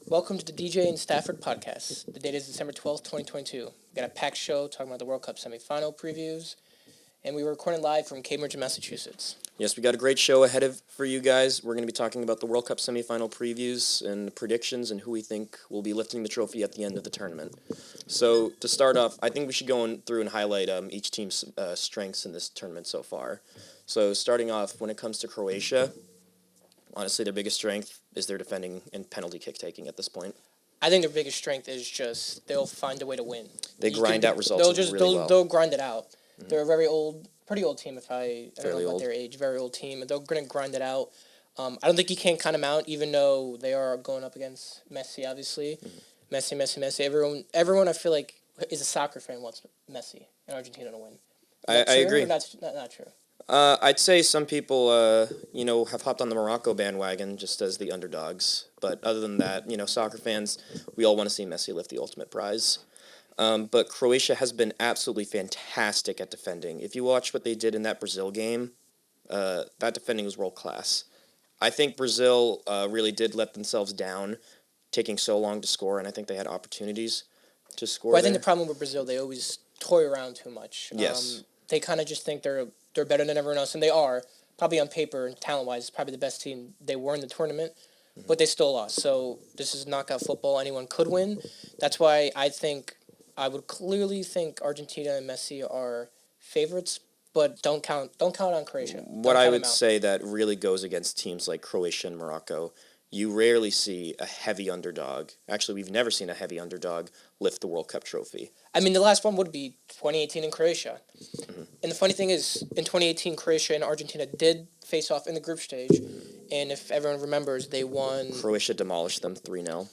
Welcome to the DJ and Stafford podcast. The date is December 12th, 2022. We got a packed show talking about the World Cup semifinal previews, and we were recording live from Cambridge, Massachusetts. Yes, we got a great show for you guys. We're going to be talking about the World Cup semifinal previews and predictions and who we think will be lifting the trophy at the end of the tournament. So to start off, I think we should go through and highlight each team's strengths in this tournament so far. So starting off, when it comes to Croatia, honestly, their biggest strength is their defending and penalty kick taking at this point. I think their biggest strength is just they'll find a way to win. They grind out results really well. They'll grind it out. Mm-hmm. They're a pretty old team if I don't know about their age, very old team, and they're going to grind it out. I don't think you can count them out, even though they are going up against Messi, obviously. Mm-hmm. Messi. Everyone I feel like is a soccer fan wants Messi and Argentina to win. I agree. That's not true. I'd say some people, have hopped on the Morocco bandwagon just as the underdogs. But other than that, soccer fans, we all want to see Messi lift the ultimate prize. But Croatia has been absolutely fantastic at defending. If you watch what they did in that Brazil game, that defending was world class. I think Brazil really did let themselves down, taking so long to score, and I think they had opportunities to score. Well, I think the problem with Brazil, they always toy around too much. Yes. They kind of just think they're better than everyone else, and they are. Probably on paper and talent-wise, probably the best team they were in the tournament, but they still lost. So this is knockout football. Anyone could win. That's why I would clearly think Argentina and Messi are favorites, but don't count on Croatia. What I would say that really goes against teams like Croatia and Morocco, you rarely see a heavy underdog. Actually, we've never seen a heavy underdog lift the World Cup trophy. I mean, the last one would be 2018 in Croatia. Mm-hmm. And the funny thing is, in 2018, Croatia and Argentina did face off in the group stage. And if everyone remembers, they won. Croatia demolished them 3-0.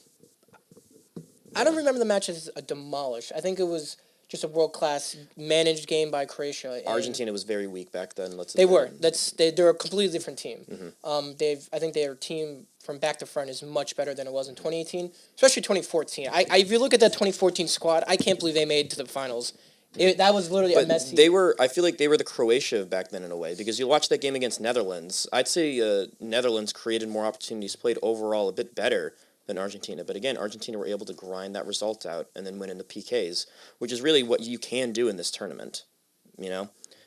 I don't remember the match as a demolish. I think it was just a world-class managed game by Croatia. Argentina was very weak back then. They're a completely different team. Mm-hmm. I think their team from back to front is much better than it was in 2018, especially 2014. If you look at that 2014 squad, I can't believe they made it to the finals. That was literally a messy. I feel like they were the Croatia of back then in a way, because you watch that game against Netherlands. I'd say Netherlands created more opportunities, played overall a bit better than Argentina. But again, Argentina were able to grind that result out and then win in the PKs, which is really what you can do in this tournament,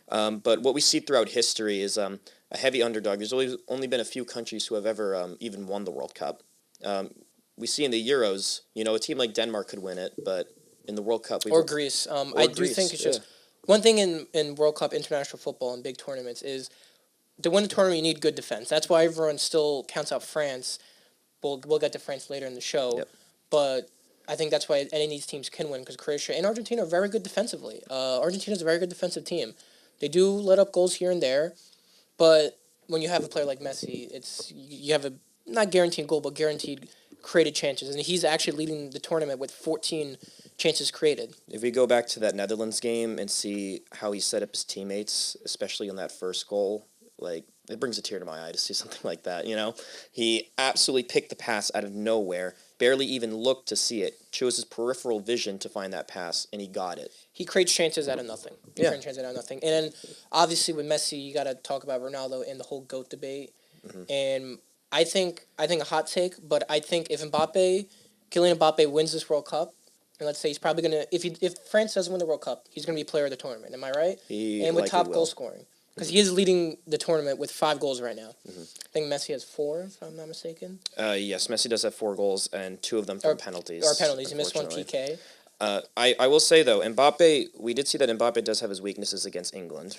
But what we see throughout history is a heavy underdog. There's only been a few countries who have ever even won the World Cup. We see in the Euros, a team like Denmark could win it, but in the World Cup... Or Greece. I do think it's just... One thing in World Cup international football and big tournaments is to win the tournament, you need good defense. That's why everyone still counts out France. We'll get to France later in the show, yep. But I think that's why any of these teams can win, because Croatia and Argentina are very good defensively. Argentina's a very good defensive team. They do let up goals here and there, but when you have a player like Messi, you have a not guaranteed goal, but guaranteed created chances, and he's actually leading the tournament with 14 chances created. If we go back to that Netherlands game and see how he set up his teammates, especially on that first goal, it brings a tear to my eye to see something like that, He absolutely picked the pass out of nowhere, barely even looked to see it, chose his peripheral vision to find that pass, and he got it. He creates chances out of nothing. And then, obviously, with Messi, you got to talk about Ronaldo and the whole GOAT debate. Mm-hmm. And I think a hot take, but I think if Kylian Mbappe wins this World Cup, and let's say he's probably going to, if France doesn't win the World Cup, he's going to be player of the tournament. Am I right? And with top goal scoring. Because he is leading the tournament with 5 goals right now. Mm-hmm. I think Messi has 4, if I'm not mistaken. Yes, Messi does have 4 goals, and 2 of them from penalties. Or penalties. He missed one PK. I will say, though, Mbappe, we did see that Mbappe does have his weaknesses against England.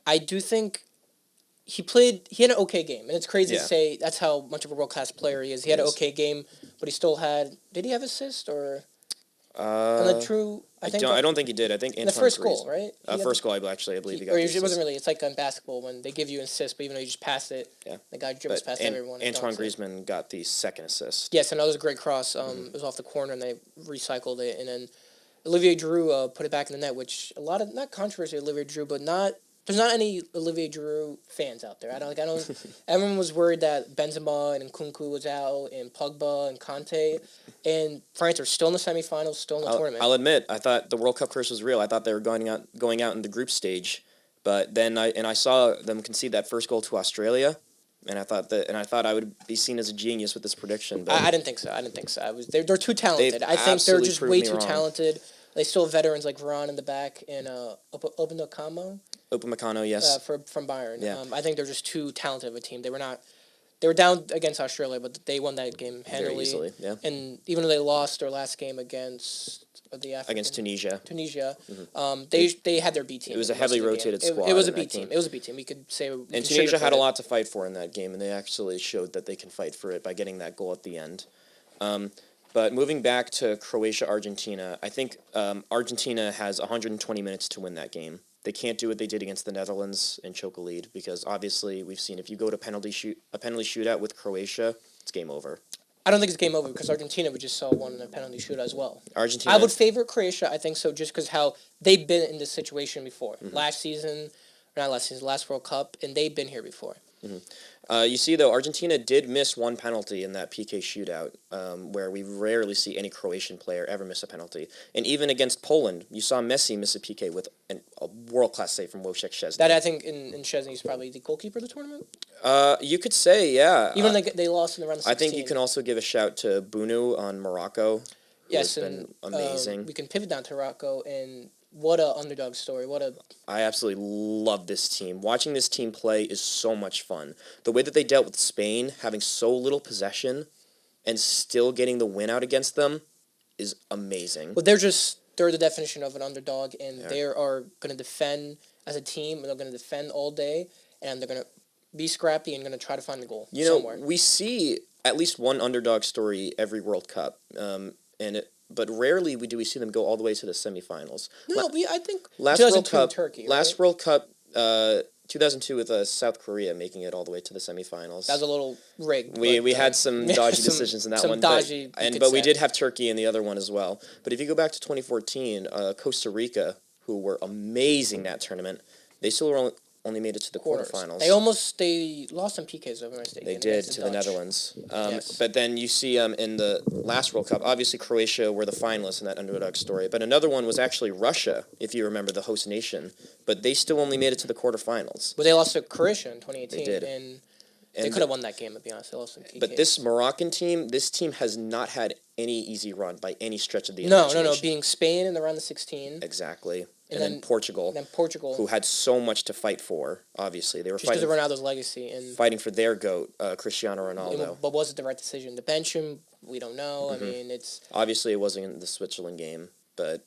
I do think he had an okay game. And it's crazy to say that's how much of a world-class player he is. He had an okay game, but he still had... Did he have assist, or... on the true... I don't think he did. I think Antoine the first goal, right? First goal, I believe he got. Or it wasn't really. It's like on basketball when they give you an assist, but even though you just pass it, the guy dribbles past everyone. Antoine Griezmann got the second assist. Yes, and that was a great cross. It was off the corner, and they recycled it, and then Olivier Giroud put it back in the net, which a lot of not controversy Olivier Giroud, but there's not any Olivier Giroud fans out there. I don't. Everyone was worried that Benzema and Nkunku was out, and Pogba and Conte, and France are still in the semifinals, still in the tournament. I'll admit, I thought the World Cup curse was real. I thought they were going out in the group stage, but then I saw them concede that first goal to Australia, And I thought I would be seen as a genius with this prediction, but I didn't think so. They're too talented. I think they're just way too talented. They still have veterans like Varane in the back and Upamecano. Upamecano, yes. From Bayern. Yeah. I think they're just too talented of a team. They were down against Australia, but they won that game handily. Very easily, yeah. And even though they lost their last game against Tunisia. Mm-hmm. They had their B team. It was a heavily rotated squad. It was a B team. It was a B team. We could say. And Tunisia had a lot to fight for in that game, and they actually showed that they can fight for it by getting that goal at the end. But moving back to Croatia-Argentina, I think Argentina has 120 minutes to win that game. They can't do what they did against the Netherlands and choke a lead because obviously we've seen if you go to a penalty shootout with Croatia, it's game over. I don't think it's game over because Argentina we just saw one in a penalty shootout as well. Argentina. I would favor Croatia. I think so just because how they've been in this situation before. Mm-hmm. Last World Cup, and they've been here before. Mm-hmm. You see, though, Argentina did miss one penalty in that PK shootout, where we rarely see any Croatian player ever miss a penalty. And even against Poland, you saw Messi miss a PK with a world-class save from Wojciech Szczesny. That, I think, in Szczesny is probably the goalkeeper of the tournament? You could say, yeah. Even they lost in the round of 16. I think you can also give a shout to Bunu on Morocco. Yes, has been amazing. We can pivot down to Morocco, and what a underdog story. I absolutely love this team. Watching this team play is so much fun. The way that they dealt with Spain, having so little possession, and still getting the win out against them is amazing. Well, they're the definition of an underdog, and they are going to defend as a team, and they're going to defend all day, and they're going to be scrappy and going to try to find the goal somewhere. We see at least one underdog story every World Cup, but rarely do we see them go all the way to the semifinals. No, I think last World Cup, Turkey, last World Cup, 2002 with South Korea making it all the way to the semifinals. That was a little rigged. We had some dodgy decisions in that one, but we did have Turkey in the other one as well. But if you go back to 2014, Costa Rica, who were amazing that tournament, they still only made it to the quarterfinals. They lost some PKs, if I'm mistaken. They did to the Netherlands. Yes. But then you see in the last World Cup, obviously Croatia were the finalists in that underdog story. But another one was actually Russia, if you remember, the host nation. But they still only made it to the quarterfinals. But they lost to Croatia in 2018. They did. And they could have won that game, to be honest. They lost some PKs. But this Moroccan team, has not had any easy run by any stretch of the imagination. No. Being Spain in the round of 16. Exactly. And then Portugal. Who had so much to fight for, obviously. They were just because of Ronaldo's legacy. And fighting for their GOAT, Cristiano Ronaldo. But was it the right decision to bench him? We don't know. Mm-hmm. I mean, it's... Obviously, it wasn't in the Switzerland game, but...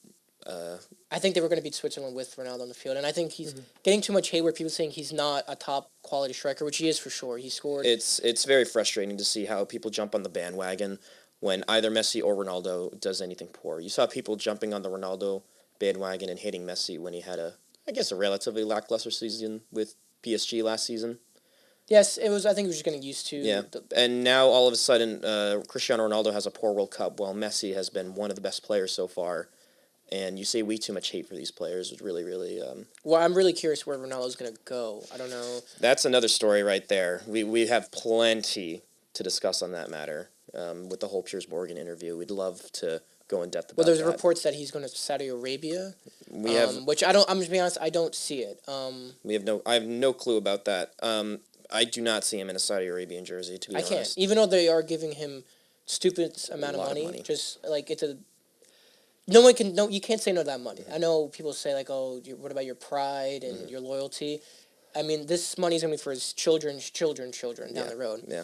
I think they were going to beat Switzerland with Ronaldo on the field. And I think he's getting too much hate where people saying he's not a top-quality striker, which he is for sure. He scored... It's very frustrating to see how people jump on the bandwagon when either Messi or Ronaldo does anything poor. You saw people jumping on the Ronaldo bandwagon and hating Messi when he had a relatively lackluster season with PSG last season. Yes, it was. I think he was just getting used to. Yeah, and now all of a sudden, Cristiano Ronaldo has a poor World Cup, while Messi has been one of the best players so far. And you say way too much hate for these players. It's really, really... Well, I'm really curious where Ronaldo's going to go. I don't know. That's another story right there. We have plenty to discuss on that matter with the whole Piers Morgan interview. We'd love to go in depth about that. Well, there's reports that he's going to Saudi Arabia, which I'm going to be honest, I don't see it. I have no clue about that. I do not see him in a Saudi Arabian jersey, to be honest. I can't. Even though they are giving him stupid amount of money. Just like it's a... you can't say no to that money. I know people say like, oh, what about your pride and your loyalty? I mean, this money's going to be for his children's children down the road. Yeah.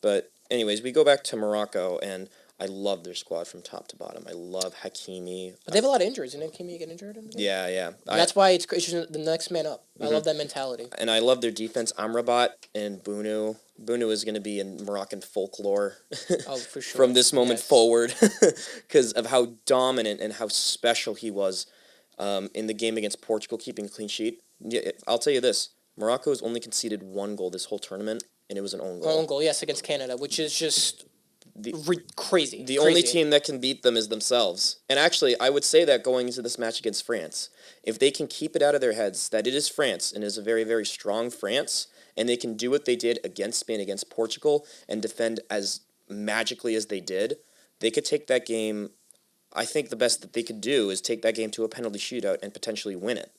But anyways, we go back to Morocco, and I love their squad from top to bottom. I love Hakimi. But they have a lot of injuries. Didn't Hakimi get injured? Yeah. That's why it's just the next man up. I love that mentality. And I love their defense. Amrabat and Bunu. Bunu is going to be in Moroccan folklore for sure. from this moment forward because of how dominant and how special he was in the game against Portugal, keeping a clean sheet. I'll tell you this. Morocco has only conceded one goal this whole tournament, and it was an own goal. Own goal, yes, against Canada, which is just... crazy. The only team that can beat them is themselves. And actually, I would say that going into this match against France, if they can keep it out of their heads that it is France and is a very, very strong France, and they can do what they did against Spain, against Portugal, and defend as magically as they did, they could take that game. I think the best that they could do is take that game to a penalty shootout and potentially win it.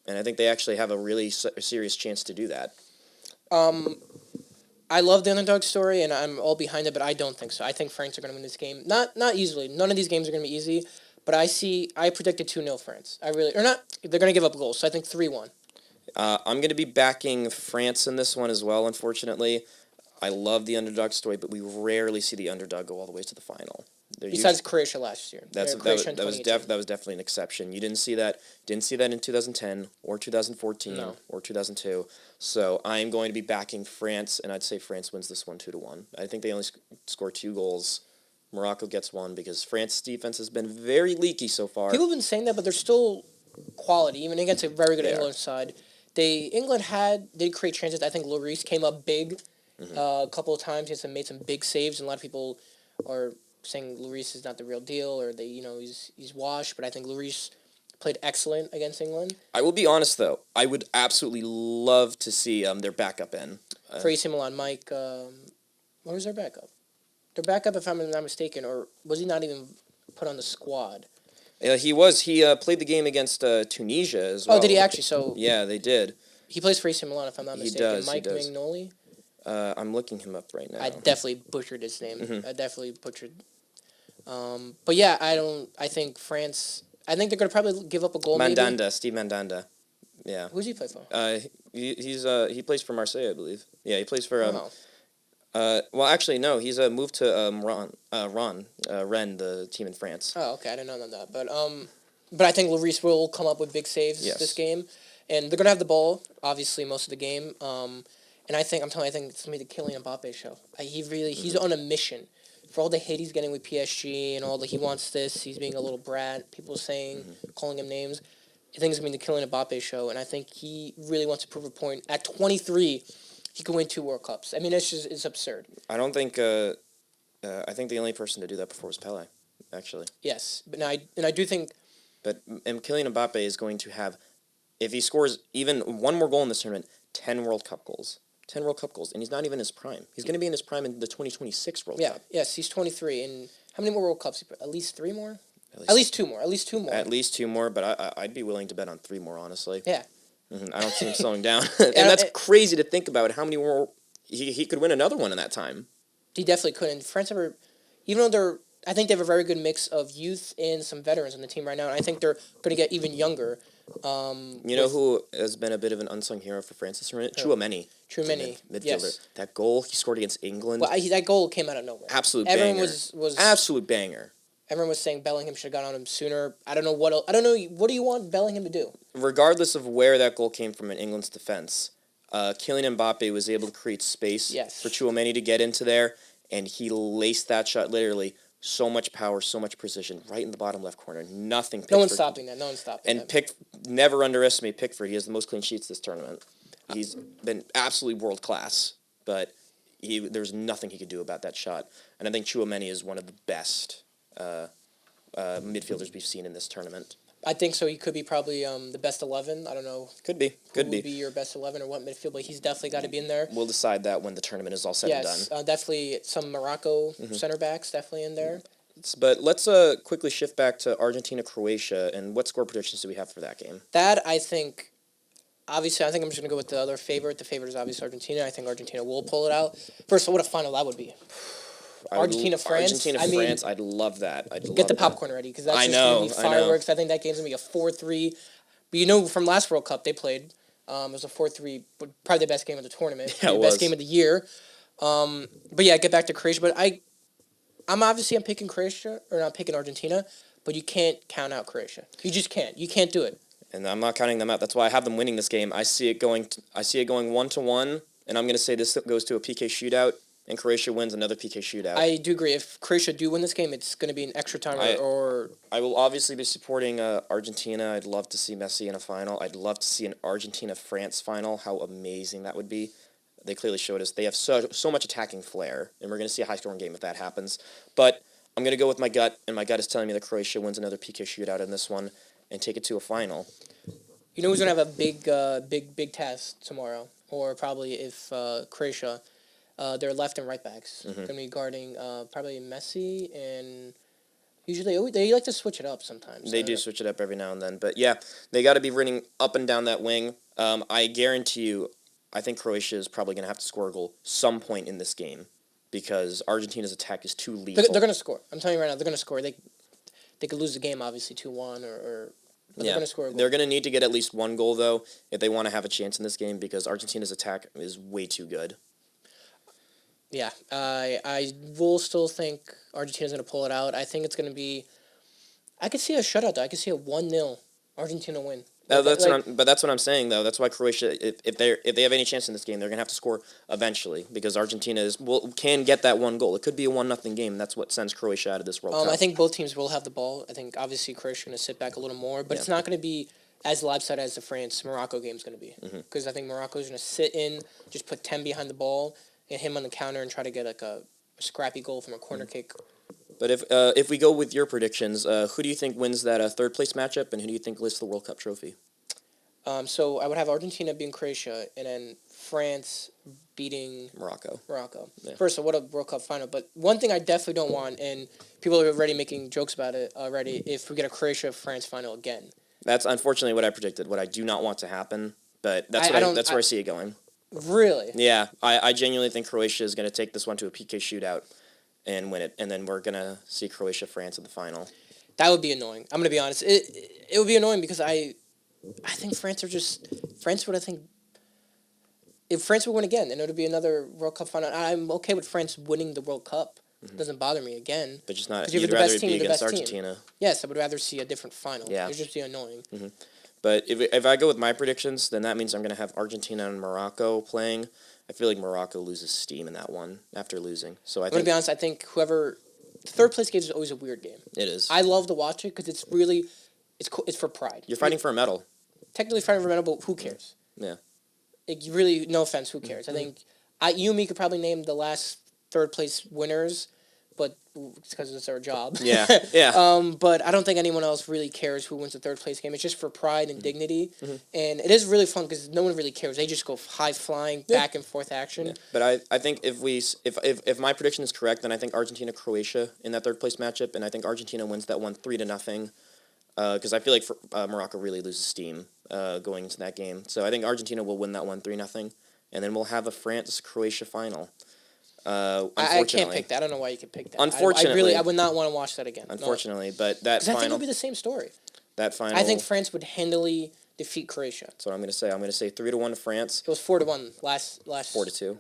And I think they actually have a really serious chance to do that. I love the underdog story, and I'm all behind it, but I don't think so. I think France are going to win this game. Not easily. None of these games are going to be easy, but I predicted 2-0 France. Or not, they're going to give up goals, so I think 3-1. I'm going to be backing France in this one as well, unfortunately. I love the underdog story, but we rarely see the underdog go all the way to the final. Besides Croatia last year. That was definitely an exception. You didn't see that in 2010 or 2014 or 2002. So I'm going to be backing France, and I'd say France wins this one 2-1. I think they only score 2 goals. Morocco gets 1 because France's defense has been very leaky so far. People have been saying that, but they're still quality, even against a very good England side. England did create chances. I think Lloris came up big a couple of times. He made some big saves, and a lot of people are saying Lloris is not the real deal, or he's washed. But I think Lloris played excellent against England. I will be honest though, I would absolutely love to see their backup in. For AC Milan, Mike. What was their backup? Their backup, if I'm not mistaken, or was he not even put on the squad? He was. He played the game against Tunisia as well. Oh, did he actually? So yeah, they did. He plays for AC Milan, if I'm not mistaken. He does. Mike Magnoli. I'm looking him up right now. I definitely butchered his name. I definitely butchered. But yeah, I think France. I think they're gonna probably give up a goal. Steve Mandanda. Yeah. Who's he play for? He plays for Marseille, I believe. Yeah, he plays for. Well, actually, no. He's moved to Rennes, the team in France. Oh, okay. I didn't know that, but I think Lloris will come up with big saves this game, and they're gonna have the ball obviously most of the game. And I think it's gonna be the Kylian Mbappe show. He's on a mission. For all the hate he's getting with PSG and all he wants this, he's being a little brat. People saying, calling him names. I think it's gonna be the Kylian Mbappe show, and I think he really wants to prove a point. At 23, he could win 2 World Cups. I mean, it's absurd. I don't think. I think the only person to do that before was Pele, actually. Yes, but I do think. But Kylian Mbappe is going to have, if he scores even 1 more goal in this tournament, 10 World Cup goals. 10 World Cup goals, and he's not even in his prime. He's going to be in his prime in the 2026 World Cup. Yes, he's 23, and how many more World Cups? At least 3 more? At least 2 more. At least 2 more. At least 2 more, but I'd be willing to bet on 3 more, honestly. Yeah. I don't see him slowing down. And that's crazy to think about how many more... He could win another one in that time. He definitely could, and France even though I think they have a very good mix of youth and some veterans on the team right now, and I think they're going to get even younger. You know who has been a bit of an unsung hero for France this tournament? Tchouaméni. Midfielder. Yes. That goal he scored against England. Well, that goal came out of nowhere. Everyone was absolute banger. Everyone was saying Bellingham should have got on him sooner. I don't know what else. I don't know. What do you want Bellingham to do? Regardless of where that goal came from in England's defense, Kylian Mbappe was able to create space for Tchouaméni to get into there, and he laced that shot literally. So much power, so much precision, right in the bottom left corner. Nothing. Pickford. No one's stopping that. And never underestimate Pickford. He has the most clean sheets this tournament. He's been absolutely world class, but there's nothing he could do about that shot. And I think Tchouaméni is one of the best midfielders we've seen in this tournament. I think so. He could be probably the best 11. I don't know. Could be. Who would be your best 11 or what midfield, but he's definitely got to be in there. We'll decide that when the tournament is all said and done. Yes, definitely some Morocco center backs definitely in there. But let's quickly shift back to Argentina-Croatia, and what score predictions do we have for that game? That, I think, obviously, I'm just going to go with the other favorite. The favorite is obviously Argentina. I think Argentina will pull it out. First of all, what a final that would be. Argentina-France. I'd love that. Get the popcorn ready, because that's going to be fireworks. I think that game's going to be a 4-3. But from last World Cup they played, it was a 4-3, probably the best game of the tournament. Yeah, best game of the year. But yeah, get back to Croatia. But I'm picking Croatia, or not picking Argentina, but you can't count out Croatia. You just can't. You can't do it. And I'm not counting them out. That's why I have them winning this game. I see it going 1-1, and I'm going to say this goes to a PK shootout. And Croatia wins another PK shootout. I do agree. If Croatia do win this game, it's going to be an extra time or... I will obviously be supporting Argentina. I'd love to see Messi in a final. I'd love to see an Argentina-France final. How amazing that would be. They clearly showed us. They have so much attacking flair, and we're going to see a high-scoring game if that happens. But I'm going to go with my gut, and my gut is telling me that Croatia wins another PK shootout in this one and take it to a final. You know who's going to have a big task tomorrow? Or probably if Croatia... their left and right backs going to be guarding probably Messi, and usually they like to switch it up sometimes. They do switch it up every now and then, but yeah, they got to be running up and down that wing. I guarantee you, I think Croatia is probably going to have to score a goal some point in this game because Argentina's attack is too lethal. They're going to score. I'm telling you right now, they're going to score. They could lose the game, obviously, 2-1 or they're going to score a goal. They're going to need to get at least one goal, though, if they want to have a chance in this game because Argentina's attack is way too good. Yeah, I will still think Argentina's going to pull it out. I think it's going to be... I could see a shutout, though. I could see a 1-0 Argentina win. That's what I'm saying, though. That's why Croatia, if they have any chance in this game, they're going to have to score eventually because Argentina can get that one goal. It could be a 1-0 game. And that's what sends Croatia out of this World Cup. I think both teams will have the ball. I think, obviously, Croatia's going to sit back a little more, but it's not going to be as lopsided as the France-Morocco game is going to be because I think Morocco's going to sit in, just put 10 behind the ball, and him on the counter and try to get like a scrappy goal from a corner kick. But if we go with your predictions, who do you think wins that third place matchup, and who do you think lifts the World Cup trophy? So I would have Argentina beating Croatia, and then France beating Morocco. Yeah. First of all, what a World Cup final. But one thing I definitely don't want, and people are already making jokes about it already, if we get a Croatia-France final again. That's unfortunately what I predicted, what I do not want to happen, but that's where I see it going. Really? Yeah, I genuinely think Croatia is going to take this one to a PK shootout and win it, and then we're going to see Croatia-France in the final. That would be annoying. I'm going to be honest. It would be annoying because I think France would, if France would win again, then it would be another World Cup final. I'm okay with France winning the World Cup. It doesn't bother me again. But just not, you'd rather it be against Argentina. Yes, I would rather see a different final. Yeah. It would just be annoying. Mm-hmm. But if I go with my predictions, then that means I'm going to have Argentina and Morocco playing. I feel like Morocco loses steam in that one after losing. So I'm going to be honest, I think the third place game is always a weird game. It is. I love to watch it because it's really, it's for pride. You're fighting for a medal. Technically fighting for a medal, but who cares? Yeah. Really, no offense, who cares? I think you and me could probably name the last third place winners, but it's because it's our job. Yeah, yeah. But I don't think anyone else really cares who wins the third place game. It's just for pride and dignity, and it is really fun because no one really cares. They just go high flying, back and forth action. Yeah. But I think if my prediction is correct, then I think Argentina Croatia in that third place matchup, and I think Argentina wins that one 3-0. Because I feel like Morocco really loses steam going into that game, so I think Argentina will win that one 3-0, and then we'll have a France-Croatia final. I can't pick that. I don't know why you can pick that. Unfortunately, I would not want to watch that again. Unfortunately, but that final. I think it'll be the same story. That final. I think France would handily defeat Croatia. That's what I'm going to say. I'm going to say 3-1 to France. It was 4-1 last. 4-2.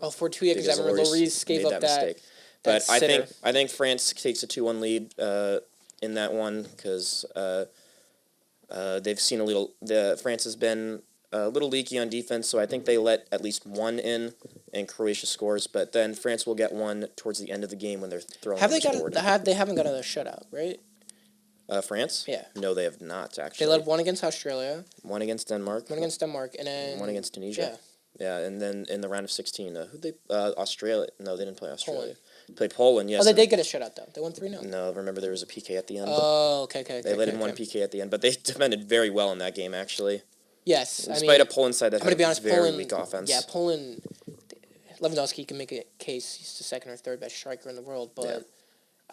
Oh, 4-2, yeah, because I remember Lloris gave up that mistake. But I think France takes a 2-1 lead in that one because they've seen a little. France has been a little leaky on defense, so I think they let at least one in, and Croatia scores. But then France will get one towards the end of the game when they're throwing. They haven't got a shutout, right? France? Yeah. No, they have not actually. They led one against Australia. One against Denmark. And then one against Tunisia. Yeah, and then in the round of 16, Australia? No, they didn't play Australia. Poland. Played Poland, yes. Oh, they did get a shutout, though. They won 3-0. No, remember there was a PK at the end. Oh, okay. They let in one PK at the end, but they defended very well in that game, actually. Yes. Despite a Poland side that had a very weak offense. Yeah, Poland, Lewandowski can make a case. He's the second or third best striker in the world, but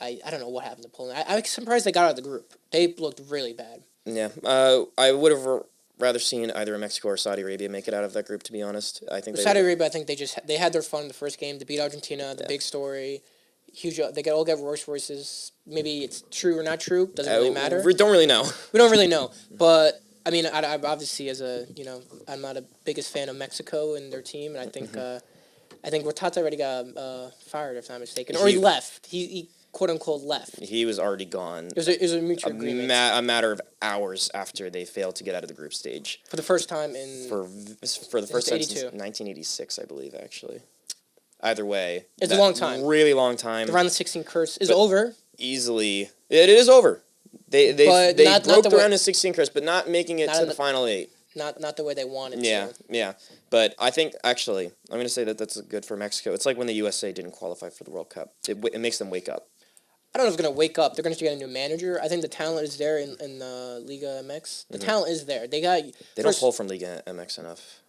I don't know what happened to Poland. I'm surprised they got out of the group. They looked really bad. Yeah. I would have rather seen either Mexico or Saudi Arabia make it out of that group, to be honest. I think Saudi Arabia, I think they had their fun in the first game. They beat Argentina, the big story. Huge. They all get Rolls Royces. Maybe it's true or not true. Doesn't really matter. We don't really know. We don't really know. But, I mean, I obviously, I'm not a biggest fan of Mexico and their team, and I think Tata already got fired, if I'm not mistaken. Or he left. He quote-unquote left. He was already gone. It was a mutual agreement. A matter of hours after they failed to get out of the group stage. For the first time in... For the first time since 1986, I believe, actually. Either way. It's a long time. Really long time. The round of 16 curse is over. Easily. It is over. They broke the round of 16 curse, but not making it to the final 8. Not the way they wanted to. Yeah. But I think, actually, I'm going to say that that's good for Mexico. It's like when the USA didn't qualify for the World Cup. It makes them wake up. I don't know if they're going to wake up. They're going to get a new manager. I think the talent is there in Liga MX. The talent is there. They don't pull from Liga MX enough.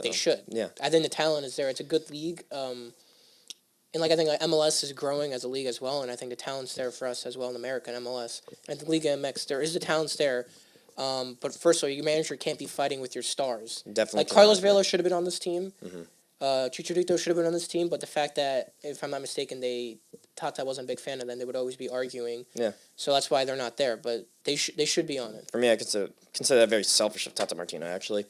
They should. Yeah. I think the talent is there. It's a good league. And I think MLS is growing as a league as well, and I think the talent's there for us as well in America and MLS. I think Liga MX, there is the talent's there. But first of all, your manager can't be fighting with your stars. Definitely. Like, Carlos Vela should have been on this team. Chicharito should have been on this team, but the fact that, if I'm not mistaken, Tata wasn't a big fan of them, they would always be arguing. Yeah. So that's why they're not there, but they should be on it. For me, I consider that very selfish of Tata Martino, actually,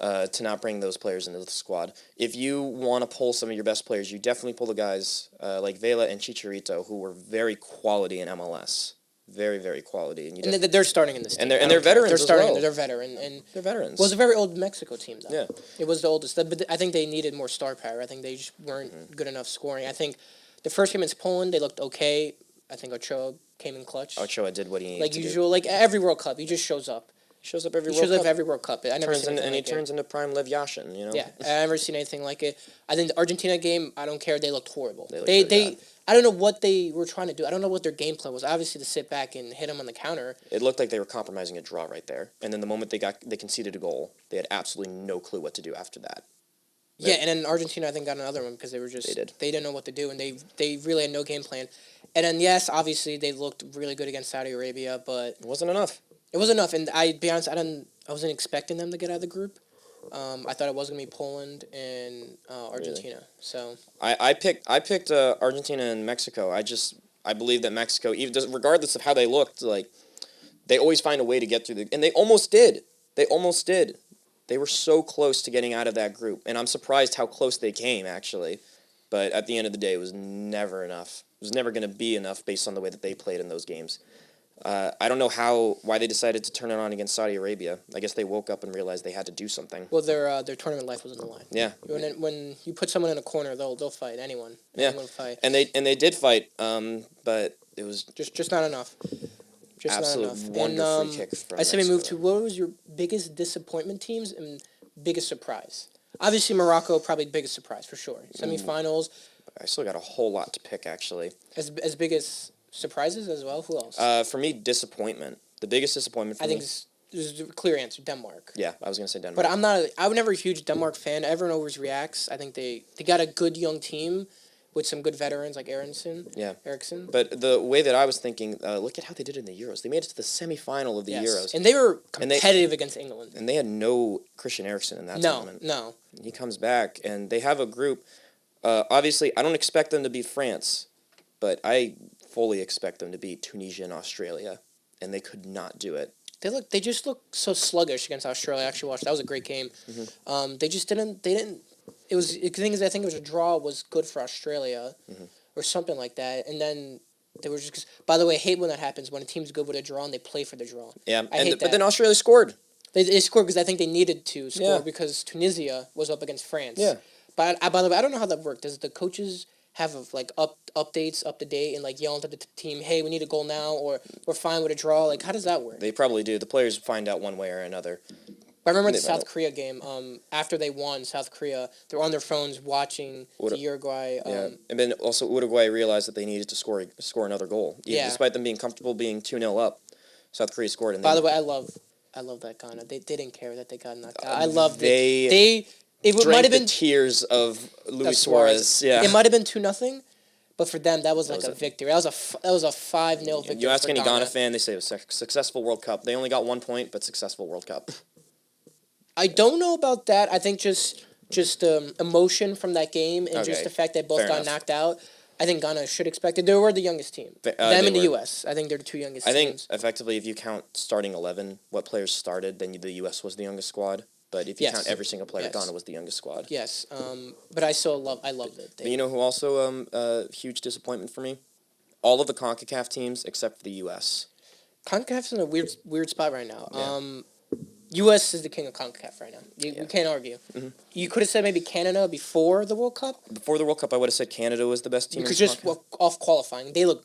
to not bring those players into the squad. If you want to pull some of your best players, you definitely pull the guys like Vela and Chicharito, who were very quality in MLS. Very, very quality. And they're starting in this team. And they're veterans They're starting, as well. They're veteran. And they're veterans. It was a very old Mexico team, though. Yeah. It was the oldest. But I think they needed more star power. I think they just weren't good enough scoring. I think the first game against Poland, they looked okay. I think Ochoa came in clutch. Ochoa did what he needed like to usual, do. Like every World Cup, he just shows up. Shows up every he World shows Cup. up every World Cup. I never seen he turns into prime Lev Yashin, you know? Yeah, I never seen anything like it. I think the Argentina game, I don't care. They looked horrible. They I don't know what they were trying to do. I don't know what their game plan was. Obviously, to sit back and hit them on the counter. It looked like they were compromising a draw right there. And then the moment they conceded a goal, they had absolutely no clue what to do after that. Yeah, and then Argentina, I think, got another one because they didn't know what to do, and they really had no game plan. And then, yes, obviously, they looked really good against Saudi Arabia, but it wasn't enough. It wasn't enough, and I'd be honest, I wasn't expecting them to get out of the group. I thought it was gonna be Poland and Argentina. Really? So I picked Argentina and Mexico. I believe that Mexico, regardless of how they looked, like they always find a way to get through and they almost did. They were so close to getting out of that group, and I'm surprised how close they came actually. But at the end of the day, it was never enough. It was never going to be enough based on the way that they played in those games. I don't know why they decided to turn it on against Saudi Arabia. I guess they woke up and realized they had to do something. Well, their tournament life was on the line. Yeah. When you put someone in a corner, they'll fight anyone. Yeah. Anyone will fight. And they did fight. But it was just not enough. Just absolute not enough. Wonder free kick from I say we move to what was your biggest disappointment teams and biggest surprise. Obviously, Morocco probably biggest surprise for sure. Semifinals. I still got a whole lot to pick actually. As big as surprises as well. Who else? For me, disappointment. The biggest disappointment for me. I think there's a clear answer. Denmark. Yeah, I was gonna say Denmark. But I was never a huge Denmark fan. Everyone always reacts. I think they got a good young team with some good veterans like Eriksson. Yeah. Eriksson. But the way that I was thinking, look at how they did in the Euros. They made it to the semifinal of the Euros. And they were competitive against England. And they had no Christian Eriksen in that tournament. No. He comes back, and they have a group. Obviously, I don't expect them to beat France, but I fully expect them to beat Tunisia and Australia, and they could not do it. They just look so sluggish against Australia. I actually watched. That was a great game. Mm-hmm. They just didn't. It was the thing is I think it was a draw was good for Australia, or something like that. And then they were just. By the way, I hate when that happens when a team's good with a draw and they play for the draw. Yeah, but then Australia scored. They scored because I think they needed to score because Tunisia was up against France. Yeah. But by the way, I don't know how that worked. Does the coaches have updates up to date and yelling to the team, hey, we need a goal now, or we're fine with a draw? How does that work? They probably do. The players find out one way or another. I remember the South Korea game. After they won, South Korea, they were on their phones watching the Uruguay. And then also Uruguay realized that they needed to score another goal. Despite them being comfortable being 2-0 up, South Korea scored. And by the way, I love that Ghana. They didn't care that they got knocked out. I loved it. It might have been tears of Luis Suarez. Yeah, it might have been 2-0, but for them that was a victory. That was a 5-0 victory. You ask any Ghana fan, they say it was a successful World Cup. They only got 1 point, but successful World Cup. I don't know about that. I think just emotion from that game and just the fact that both got knocked out. I think Ghana should expect it. They were the youngest team. Them and the U.S. I think they're the two youngest teams. I think effectively, if you count starting 11, what players started, then the U.S. was the youngest squad. But if you count every single player, Ghana was the youngest squad. Yes, but I loved it. But you know who also a huge disappointment for me? All of the CONCACAF teams except for the U.S. CONCACAF's in a weird spot right now. Yeah. U.S. is the king of CONCACAF right now. You can't argue. Mm-hmm. You could have said maybe Canada before the World Cup. Before the World Cup, I would have said Canada was the best team. Because just off qualifying, they look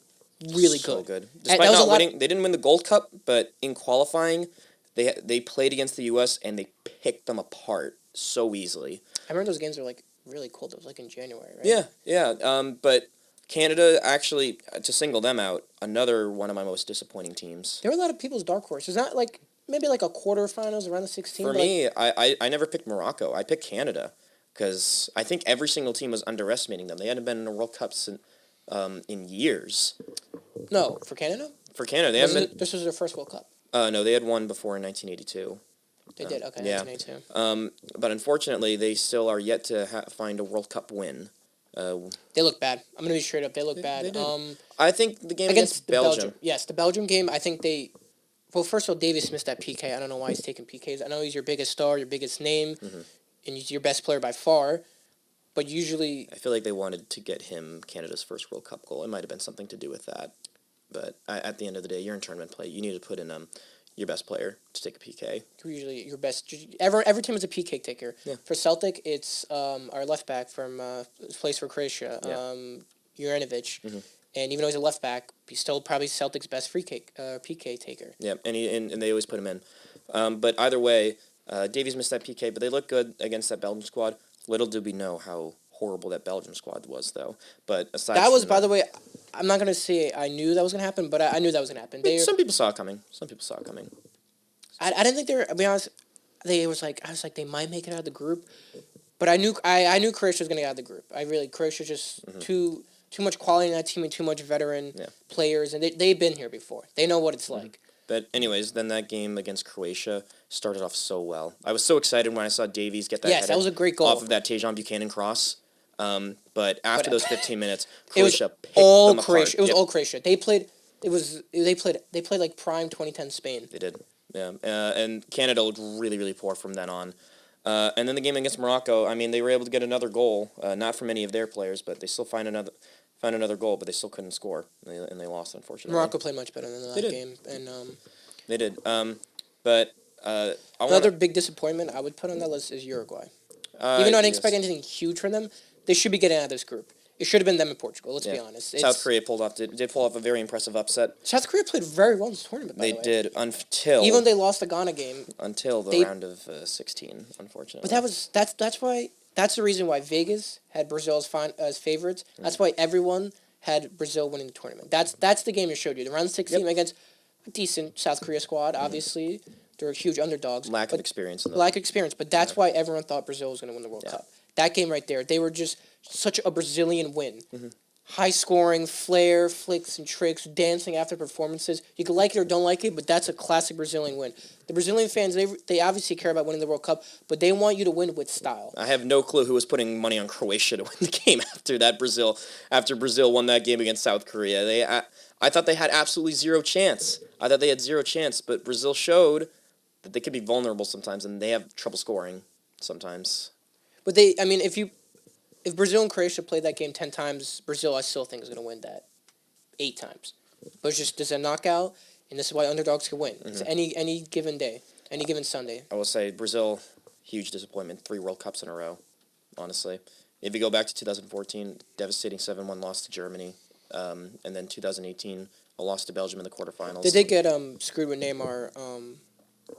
really so good. Despite not winning, they didn't win the Gold Cup, but in qualifying, they played against the U.S. and they picked them apart so easily. I remember those games were really cold. It was in January, right? Yeah. But Canada, actually, to single them out, another one of my most disappointing teams. There were a lot of people's dark horses. Not maybe a quarterfinals around the 16. For me, I never picked Morocco. I picked Canada because I think every single team was underestimating them. They hadn't been in a World Cup in years. No, for Canada? For Canada, they haven't been. This was their first World Cup. No, they had won before in 1982. They did, okay, Yeah. 1982. But unfortunately, they still are yet to find a World Cup win. They look bad. I'm going to be straight up. They look bad. They did. I think the game against Belgium. Yes, the Belgium game, I think they... Well, first of all, Davies missed that PK. I don't know why he's taking PKs. I know he's your biggest star, your biggest name, and he's your best player by far. But usually... I feel like they wanted to get him Canada's first World Cup goal. It might have been something to do with that. But at the end of the day, you're in tournament play. You need to put in your best player to take a PK. Usually your best... Every team is a PK taker. Yeah. For Celtic, it's our left back from plays for Croatia, Juranovic. And even though he's a left back, he's still probably Celtic's best PK taker. Yeah, and they always put him in. But either way, Davies missed that PK, but they looked good against that Belgium squad. Little did we know how horrible that Belgium squad was, though. But aside that was, by the way, I'm not going to say I knew that was going to happen, but I knew that was going to happen. Some people saw it coming. I didn't think they were, to be honest, I was like, they might make it out of the group. But I knew Croatia was going to get out of the group. Croatia's just too much quality in that team and too much veteran players, and they've been here before. They know what it's like. But anyways, then that game against Croatia started off so well. I was so excited when I saw Davies get that that was a great goal. Off of that Tejan Buchanan cross. But after those 15 minutes, Croatia picked all them Croatia. apart. It was all Croatia. They played like prime 2010 Spain. They did. Yeah. And Canada looked really, really poor from then on. And then the game against Morocco, I mean, they were able to get another goal, not from any of their players, but they still found another goal, but they still couldn't score, and they lost, unfortunately. Morocco played much better than that game. And they did. But another big disappointment I would put on that list is Uruguay. Even though I didn't expect anything huge from them, they should be getting out of this group. It should have been them and Portugal, let's be honest. South Korea did pull off a very impressive upset. South Korea played very well in this tournament, by the way. They did, until... Even they lost the Ghana game. Until the round of 16, unfortunately. But that's the reason why Vegas had Brazil as favorites. That's why everyone had Brazil winning the tournament. That's the game it showed you. The round 16 against a decent South Korea squad, obviously. They're huge underdogs. Lack of experience. But that's why everyone thought Brazil was going to win the World Cup. That game right there, they were just such a Brazilian win. High scoring, flair, flicks and tricks, dancing after performances. You can like it or don't like it, but that's a classic Brazilian win. The Brazilian fans, they obviously care about winning the World Cup, but they want you to win with style. I have no clue who was putting money on Croatia to win the game after Brazil won that game against South Korea. I thought they had absolutely zero chance. But Brazil showed that they could be vulnerable sometimes, and they have trouble scoring sometimes. But if Brazil and Croatia played that game 10 times, Brazil, I still think, is going to win that 8 times. But it's a knockout, and this is why underdogs can win. It's any given day, any given Sunday. I will say, Brazil, huge disappointment. 3 World Cups in a row, honestly. If you go back to 2014, devastating 7-1 loss to Germany. And then 2018, a loss to Belgium in the quarterfinals. They did get screwed with Neymar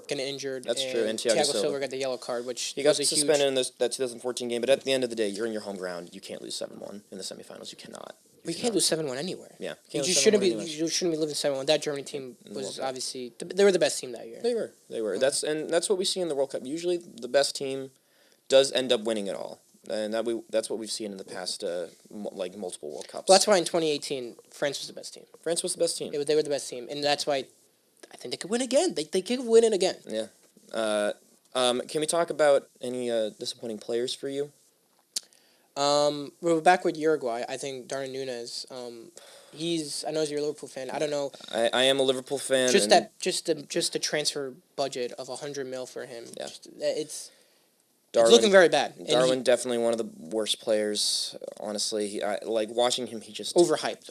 getting injured. That's true. And Thiago Silva got the yellow card, which he got suspended in that 2014 game. But at the end of the day, you're in your home ground. You can't lose 7-1 in the semifinals. You cannot. You can't lose 7-1 anywhere. Yeah, you shouldn't be living 7-1. That Germany team was obviously they were the best team that year. They were. That's what we see in the World Cup. Usually, the best team does end up winning it all, and that's what we've seen in the past, multiple World Cups. Well, that's why in 2018, France was the best team. They were the best team, and that's why I think they could win again. They could win it again. Yeah. Can we talk about any disappointing players for you? We're back with Uruguay. I think Darwin Núñez. I know you're a Liverpool fan. I don't know. I am a Liverpool fan. Just the transfer budget of $100 million for him. Yeah. It's looking very bad. Darwin definitely one of the worst players. Honestly, watching him. He just overhyped.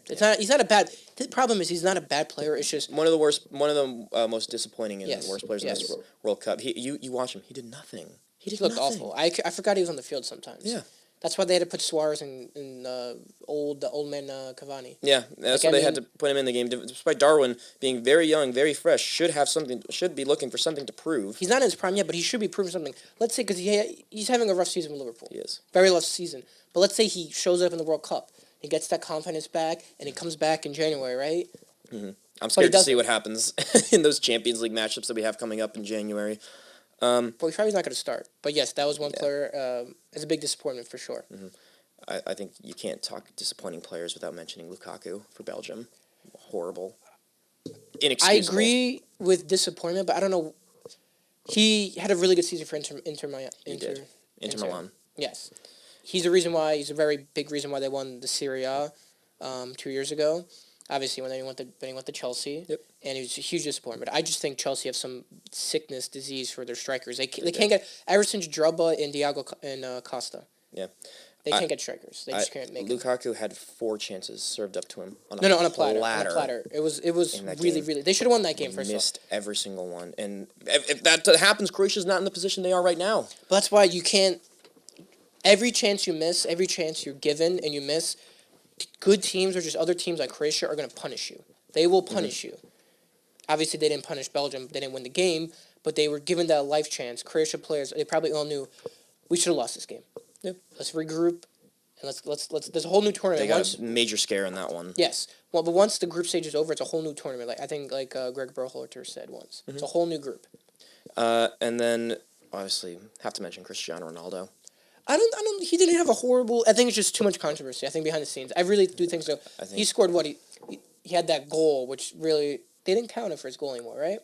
Yeah. He's not a bad. The problem is he's not a bad player. It's just one of the most disappointing and worst players in this World Cup. You watch him. He did nothing. He looked awful. I forgot he was on the field sometimes. Yeah. That's why they had to put Suarez in old man Cavani. Yeah, that's why they had to put him in the game. Despite Darwin being very young, very fresh, should be looking for something to prove. He's not in his prime yet, but he should be proving something. Let's say, because he's having a rough season with Liverpool. He is. Very rough season. But let's say he shows up in the World Cup. He gets that confidence back, and he comes back in January, right? Mm-hmm. I'm scared to see what happens in those Champions League matchups that we have coming up in January. Well, he's probably not going to start. But yes, that was one player. It's a big disappointment for sure. Mm-hmm. I think you can't talk disappointing players without mentioning Lukaku for Belgium. Horrible. inexcusable. I agree with disappointment, but I don't know. He had a really good season for Inter Milan. Yes, he's a reason why. He's a very big reason why they won the Serie A 2 years ago. Obviously, when they went to Chelsea, Yep. and it was a huge disappointment. I just think Chelsea have some sickness, disease for their strikers. They can't get ever since Drogba and Costa. Yeah. They can't get strikers. They just can't make it. Lukaku had 4 chances served up to him on a platter. On a platter. It was really. They should have won that game first. Missed every single one, and if that happens, Croatia's not in the position they are right now. But that's why you can't. Every chance you miss, every chance you're given and you miss, good teams or just other teams like Croatia are going to punish you. They will punish you. Obviously, they didn't punish Belgium. They didn't win the game, but they were given that life chance. Croatia players, they probably all knew we should have lost this game. Yeah. Let's regroup, and let's. There's a whole new tournament. They got a major scare in that one. Yes. Well, but once the group stage is over, it's a whole new tournament. Like I think, Greg Berhalter said once, it's a whole new group. And then obviously have to mention Cristiano Ronaldo. I don't. He didn't have a horrible. I think it's just too much controversy. I think behind the scenes, I really do think so. He scored what he had that goal, which really they didn't count it for his goal anymore, right?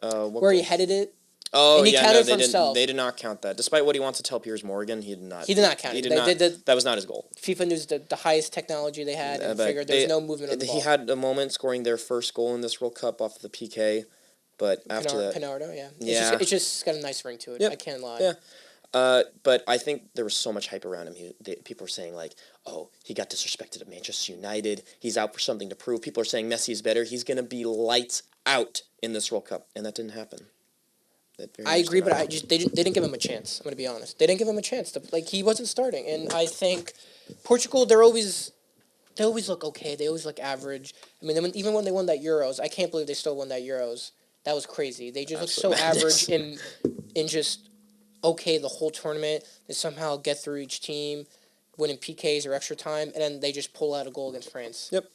Where he headed it. Oh, and he counted for didn't. himself. They did not count that. Despite what he wants to tell Piers Morgan, he did not. He did not count it. That was not his goal. FIFA used the highest technology they had and figured there was no movement on the ball. He had a moment scoring their first goal in this World Cup off the PK, but after that... Pinardo, yeah. Yeah. It's just got a nice ring to it. Yep. I can't lie. Yeah. But I think there was so much hype around him. People were saying, like, oh, he got disrespected at Manchester United. He's out for something to prove. People are saying Messi's better. He's going to be lights out in this World Cup. And that didn't happen. I agree, but they didn't give him a chance. I'm going to be honest. They didn't give him a chance. He wasn't starting. And I think Portugal, they always look okay. They always look average. I mean, even when they won that Euros, I can't believe they still won that Euros. That was crazy. They just look so average in just okay the whole tournament. They somehow get through each team, winning PKs or extra time, and then they just pull out a goal against France. Yep.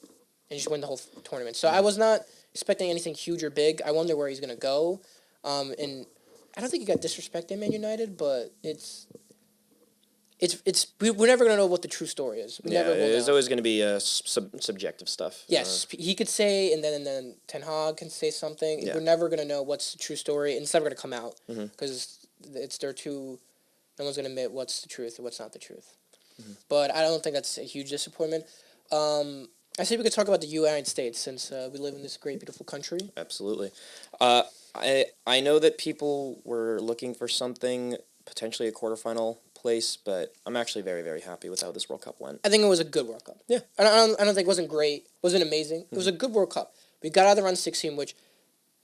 And just win the whole tournament. So I was not expecting anything huge or big. I wonder where he's going to go. And I don't think he got disrespected in Man United, but we're never gonna know what the true story is. It's always gonna be subjective stuff. Yes, he could say, and then Ten Hag can say something. Yeah. We're never gonna know what's the true story, and it's never gonna come out because it's their two. No one's gonna admit what's the truth and what's not the truth. But I don't think that's a huge disappointment. I say we could talk about the United States since we live in this great, beautiful country. Absolutely. I know that people were looking for something, potentially a quarterfinal place, but I'm actually very, very happy with how this World Cup went. I think it was a good World Cup. Yeah. I don't think it wasn't great, wasn't amazing. It was a good World Cup. We got out of the round 16, which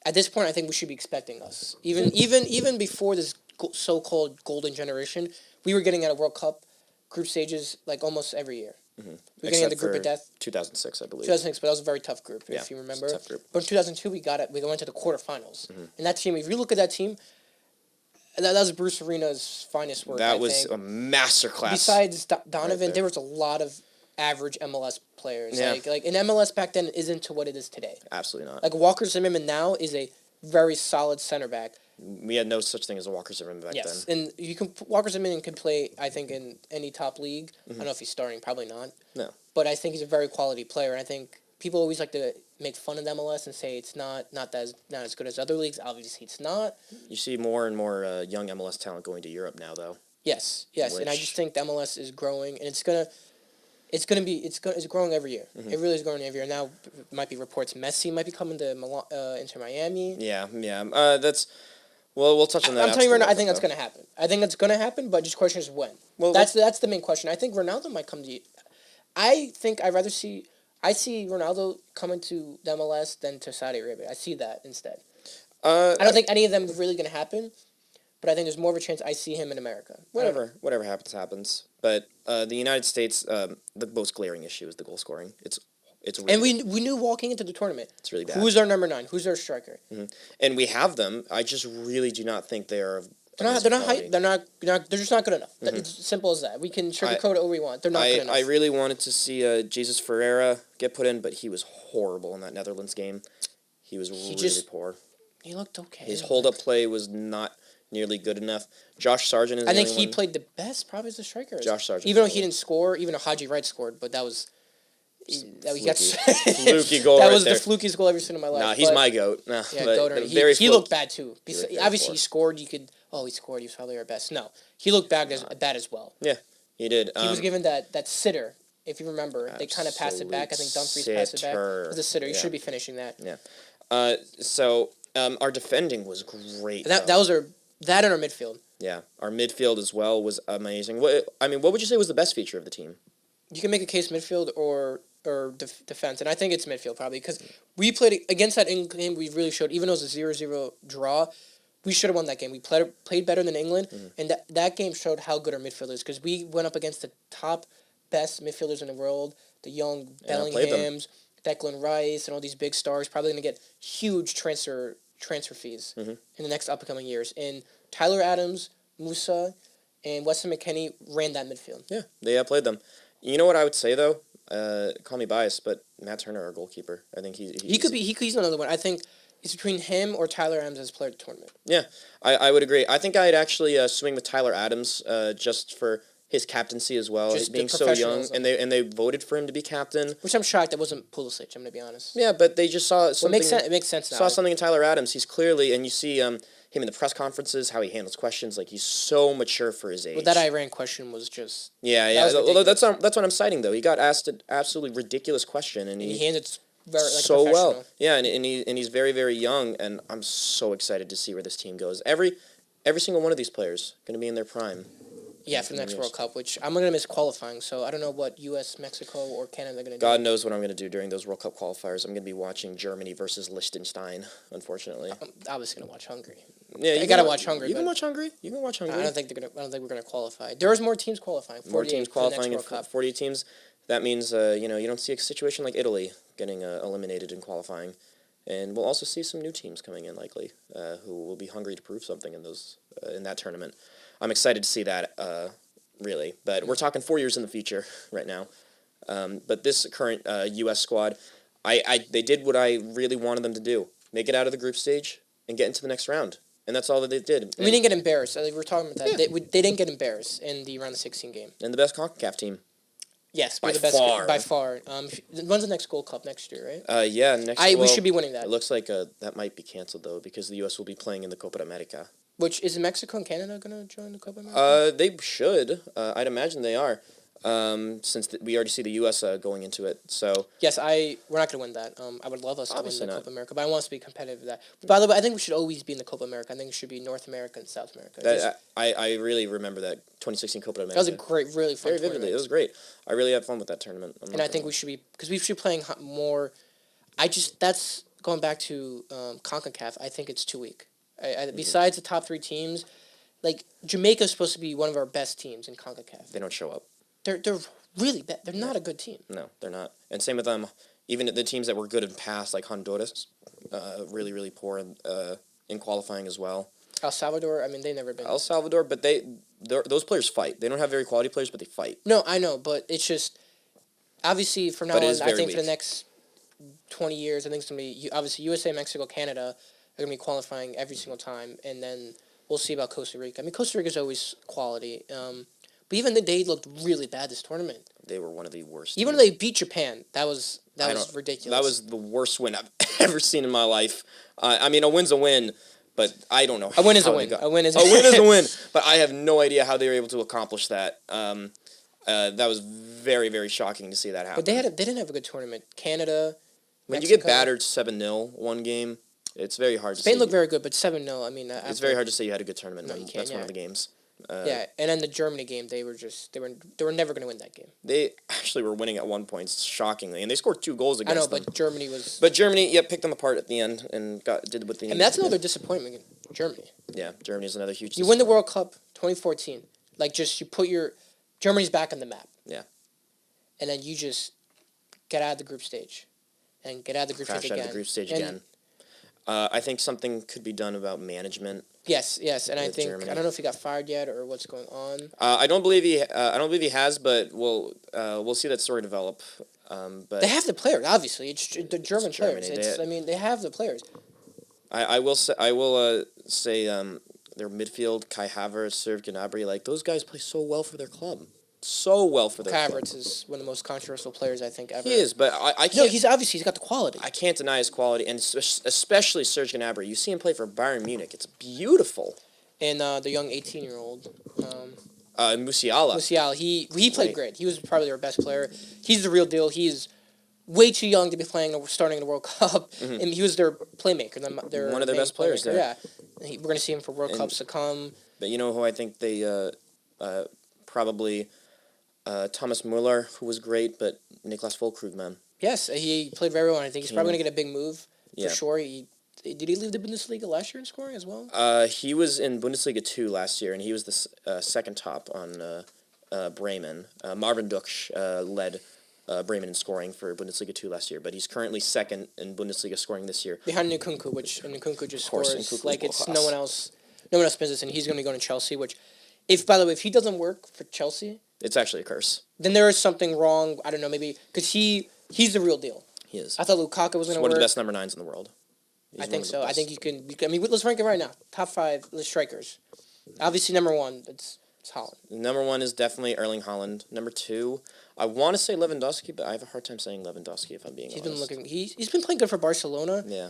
at this point I think we should be expecting us. Even before this so-called golden generation, we were getting out of World Cup group stages like almost every year. We were getting out of the group of death. 2006, I believe. 2006, but that was a very tough group, if you remember. Tough group. But in 2002, we went to the quarterfinals. And that team, if you look at that team, that was Bruce Arena's finest work. That was a masterclass. Besides Donovan, there was a lot of average MLS players. Yeah. Like an MLS back then isn't to what it is today. Absolutely not. Like Walker Zimmerman now is a very solid center back. We had no such thing as a Walker Zimmerman back then. Yes, and Walker Zimmerman can play, I think, in any top league. I don't know if he's starting, probably not. No. But I think he's a very quality player, and I think people always like to make fun of the MLS and say it's not as good as other leagues. Obviously, it's not. You see more and more young MLS talent going to Europe now, though. Yes, and I just think the MLS is growing, and it's growing every year. It really is growing every year. Now, it might be reports Messi might be coming to Inter Miami. Yeah. That's. Well, we'll touch on that. I'm telling you right now, I think that's going to happen. I think that's going to happen, but just question is when. Well, that's the main question. I think Ronaldo might come to. I think I see Ronaldo coming to the MLS than to Saudi Arabia. I see that instead. I don't think any of them are really going to happen, but I think there's more of a chance I see him in America. Whatever happens. But the United States, the most glaring issue is the goal scoring. It's really and we knew walking into the tournament. It's really bad. Who's our number 9? Who's our striker? And we have them. I just really do not think they are. They're just not good enough. It's as simple as that. We can sugarcoat it all we want. They're not good enough. I really wanted to see Jesus Ferreira get put in, but he was horrible in that Netherlands game. He was really poor. He looked okay. His hold-up play was not nearly good enough. Josh Sargent is I think he played the best, probably as a striker. Josh Sargent. Even though he didn't score, even though Haji Wright scored, but that was... He got fluky goal. That right was there. the flukiest goal I've ever seen in my life. Nah, he's my goat. Nah, Yeah, but goat. He looked bad too. Obviously, he scored. He scored. He was probably our best. No, he looked bad as well. Yeah, he did. He was given that sitter. If you remember, they kind of passed it back. I think Dumfries passed it back. It was a sitter. You should be finishing that. Yeah. So our defending was great. That was that in our midfield. Yeah, our midfield as well was amazing. What would you say was the best feature of the team? You can make a case midfield or defense, and I think it's midfield probably because we played against that England game. We really showed, even though it was a 0-0 draw, we should have won that game. We played better than England, and that game showed how good our midfield is because we went up against the top best midfielders in the world, the young Bellinghams, Declan Rice, and all these big stars. Probably going to get huge transfer fees in the next upcoming years. And Tyler Adams, Musa, and Weston McKennie ran that midfield. Yeah, they played them. You know what I would say though? Call me biased, but Matt Turner, our goalkeeper, I think he's another one. I think it's between him or Tyler Adams as player of the tournament. Yeah, I would agree. I think I'd actually swing with Tyler Adams just for his captaincy as well, just being so young, and they voted for him to be captain. Which I'm shocked that wasn't Pulisic. I'm gonna be honest. Yeah, but they just saw something. It makes sense now. Saw something in Tyler Adams. He's clearly, and you see him in the press conferences, how he handles questions. Like he's so mature for his age. Well, that Iran question was just Although that's what I'm citing though. He got asked an absolutely ridiculous question, and he handled very so well. Yeah, and he's very, very young, and I'm so excited to see where this team goes. Every single one of these players going to be in their prime. Yeah, for the next World Cup, which I'm going to miss qualifying, so I don't know what U.S., Mexico, or Canada are going to do. God knows what I'm going to do during those World Cup qualifiers. I'm going to be watching Germany versus Liechtenstein, unfortunately. I'm obviously going to watch Hungary. Yeah, you got to watch Hungary. You can watch Hungary. You can watch Hungary. I don't think we're going to qualify. There's more teams qualifying. More teams qualifying in 48 teams. That means you don't see a situation like Italy getting eliminated in qualifying. And we'll also see some new teams coming in, likely, who will be hungry to prove something in that tournament. I'm excited to see that, really. But we're talking 4 years in the future right now. But this current U.S. squad, they did what I really wanted them to do. Make it out of the group stage and get into the next round. And that's all that they did. We didn't get embarrassed. We were talking about that. Yeah. They didn't get embarrassed in the round of 16 game. And the best CONCACAF team. Yes, by far. By far. When's the next Gold Cup? Next year, right? Yeah, we should be winning that. It looks like that might be canceled, though, because the U.S. will be playing in the Copa America. Which, is Mexico and Canada going to join the Copa America? They should. I'd imagine they are. Since we already see the U.S. Going into it, so yes, we're not going to win that. I would love us to win the Copa America, but I want us to be competitive with that. But by the way, I think we should always be in the Copa America. I think it should be North America and South America. I really remember that 2016 Copa America. That was a great, really fun. Very vividly, it was great. I really had fun with that tournament. And I think we should be, because we should be playing more. That's going back to CONCACAF. I think it's too weak. Besides the top 3 teams, like Jamaica's supposed to be one of our best teams in CONCACAF. They don't show up. They're really bad. They're not a good team. No, they're not. And same with them. Even the teams that were good in past, like Honduras, really, really poor in qualifying as well. El Salvador, they've never been. El Salvador, but those players fight. They don't have very quality players, but they fight. No, I know, but it's just, obviously, from now on, I think for the next 20 years, I think it's going to be, obviously, USA, Mexico, Canada are going to be qualifying every single time, and then we'll see about Costa Rica. Costa Rica's always quality. But even they looked really bad this tournament. They were one of the worst. Even though they beat Japan, that was ridiculous. That was the worst win I've ever seen in my life. A win's a win, but I don't know. A win is a win. A win is a win. But I have no idea how they were able to accomplish that. That was very, very shocking to see that happen. But they didn't have a good tournament. Canada, when Mexico, you get battered 7-0 one game, it's very hard to say. Spain looked very good, but 7-0, it's very hard to say you had a good tournament. No, you can't. That's one of the games. And then the Germany game, they were never going to win that game. They actually were winning at one point, shockingly, and they scored 2 goals against them. But Germany was. But Germany, picked them apart at the end and did what they needed. And that's another disappointment in Germany. Yeah, Germany is another huge. You win the World Cup 2014, you put Germany's back on the map. Yeah. And then you just get out of the group stage, and get out of the group stage again. Crash out of the group stage again. I think something could be done about management. Yes, and I think Germany. I don't know if he got fired yet or what's going on. I don't believe he has, but we'll see that story develop. But they have the players, obviously. It's the German players. They have the players. I will say their midfield, Kai Havertz, Serge Gnabry, those guys play so well for their club. so well for their club. Havertz is one of the most controversial players I think ever. He is, but I can't. No, he's got the quality. I can't deny his quality, and especially Serge Gnabry. You see him play for Bayern Munich; it's beautiful. And the young 18-year-old. Musiala. Musiala, he played great. He was probably their best player. He's the real deal. He's way too young to be starting in the World Cup, and he was their playmaker. One of their best players there. Yeah, we're going to see him for World Cups to come. But you know who I think they probably Thomas Muller, who was great, but Niklas Füllkrug, man. Yes, he played very well. I think he's probably going to get a big move for sure. Did he leave the Bundesliga last year in scoring as well? He was in Bundesliga 2 last year, and he was the second top on Bremen. Marvin Duksch led Bremen in scoring for Bundesliga 2 last year, but he's currently second in Bundesliga scoring this year. Behind Nkunku, Nkunku just scores like it's no one else business, and he's going to be going to Chelsea, which, by the way, if he doesn't work for Chelsea... It's actually a curse. Then there is something wrong, I don't know, maybe, because he's the real deal. He is. I thought Lukaku was going to work. One of the best number 9s in the world. I think so. I think you can. I mean, let's rank it right now. Top 5 strikers. Obviously, number 1, it's Haaland. Number 1 is definitely Erling Haaland. Number 2, I want to say Lewandowski, but I have a hard time saying Lewandowski if I'm being honest. He's been playing good for Barcelona. Yeah.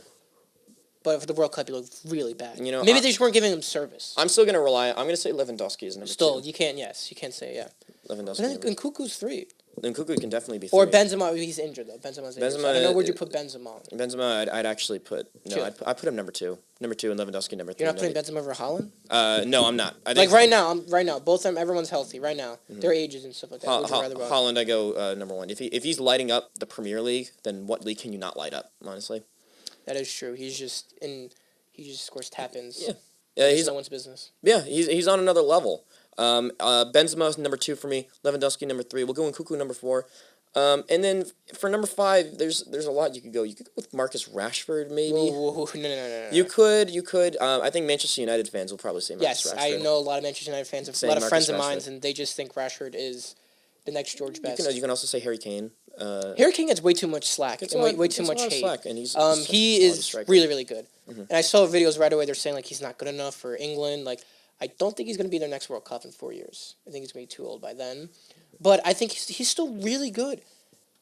But for the World Cup, he looked really bad. You know, maybe they just weren't giving him service. I'm still going to rely. I'm going to say Lewandowski is number 2. Still, you can't say yeah. Lewandowski. But then Nkunku's 3. Nkunku can definitely be 3. Or Benzema, he's injured though. Benzema's injured. So I don't know where'd you put Benzema. Benzema, I'd actually put I'd put him number 2. Number 2 and Lewandowski number 3. You're not putting Benzema over Haaland? No, I'm not. I think right now, both of them, everyone's healthy right now. Their ages and stuff like that. Haaland, I go number 1. If he's lighting up the Premier League, then what league can you not light up? Honestly, that is true. He just scores tap-ins. Yeah, he's no one's business. Yeah, he's on another level. Benzema's number 2 for me. Lewandowski number 3. We'll go in Nkunku number 4. And then for number 5, there's a lot you could go. You could go with Marcus Rashford, maybe. Whoa, no. You could. I think Manchester United fans will probably say Marcus Rashford. Yes, I know a lot of Manchester United fans, a lot of friends of mine, and they just think Rashford is the next George Best. You can also say Harry Kane. Harry King gets way too much slack and way too much hate. Slack, and he is really, really good. Mm-hmm. And I saw videos right away. They're saying like he's not good enough for England. Like I don't think he's going to be their next World Cup in 4 years. I think he's going to be too old by then. But I think he's still really good.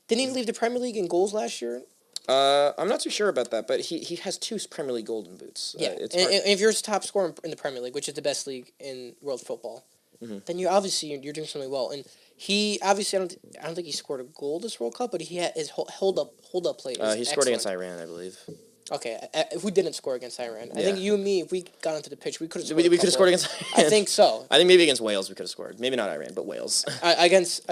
Didn't he leave the Premier League in goals last year? I'm not too sure about that, but he has 2 Premier League golden boots. Yeah, and if you're a top scorer in the Premier League, which is the best league in world football, then you're doing something well. And he obviously I don't think he scored a goal this World Cup, but he had his hold up play. He scored against Iran, I believe. Okay, who didn't score against Iran? I think you and me, if we got onto the pitch, we could have scored. We could have scored against Iran. I think so. I think maybe against Wales we could have scored. Maybe not Iran, but Wales. Against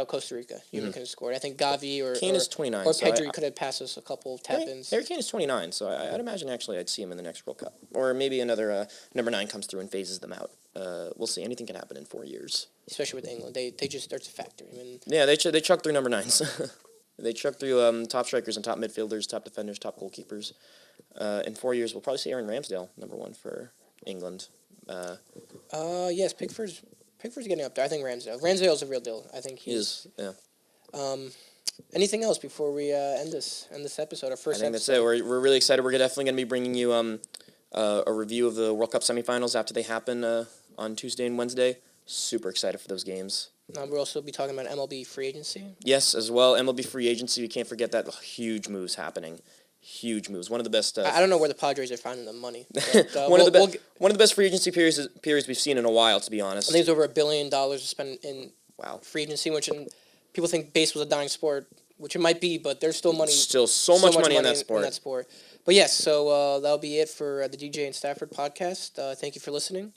Costa Rica, you could have scored. I think Gavi or Kane is 29. Or Pedri could have passed us a couple tap-ins. Harry Kane is 29, so I'd imagine actually I'd see him in the next World Cup. Or maybe another number 9 comes through and phases them out. We'll see. Anything can happen in 4 years. Especially with England. They just, there's a factor. I mean, yeah, they chuck through number 9s. They chuck through top strikers and top midfielders, top defenders, top goalkeepers. In 4 years, we'll probably see Aaron Ramsdale, number 1 for England. Yes, Pickford's getting up there. I think Ramsdale's a real deal. I think he is. Yeah. Anything else before we end this episode? Our first. I think that's it. We're really excited. We're definitely going to be bringing you a review of the World Cup semifinals after they happen on Tuesday and Wednesday. Super excited for those games. We'll also be talking about MLB free agency. Yes, as well. MLB free agency. We can't forget that huge moves happening. Huge moves. One of the best. I don't know where the Padres are finding the money. But, one of the best free agency periods we've seen in a while, to be honest. I think it's over $1 billion to spend in free agency, which people think baseball's a dying sport, which it might be, but there's still money. Still so much money in that sport. But yes, so that'll be it for the DJ and Stafford podcast. Thank you for listening.